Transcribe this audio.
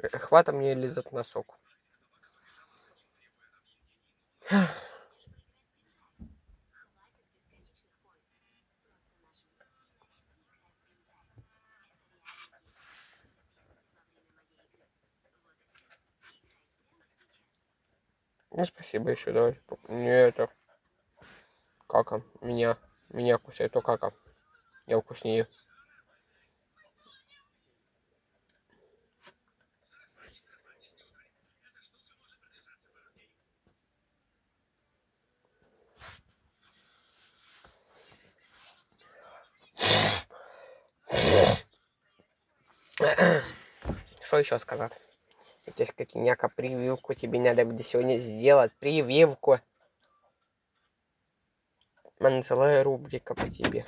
Хвата мне лизать носок. Ну, спасибо еще, давай. Не это. Кака. Меня кусает, то кака. Я вкуснее. Что еще сказать? Здесь какая-то прививку тебе надо будет сегодня сделать. Прививку. Целая рубрика по тебе.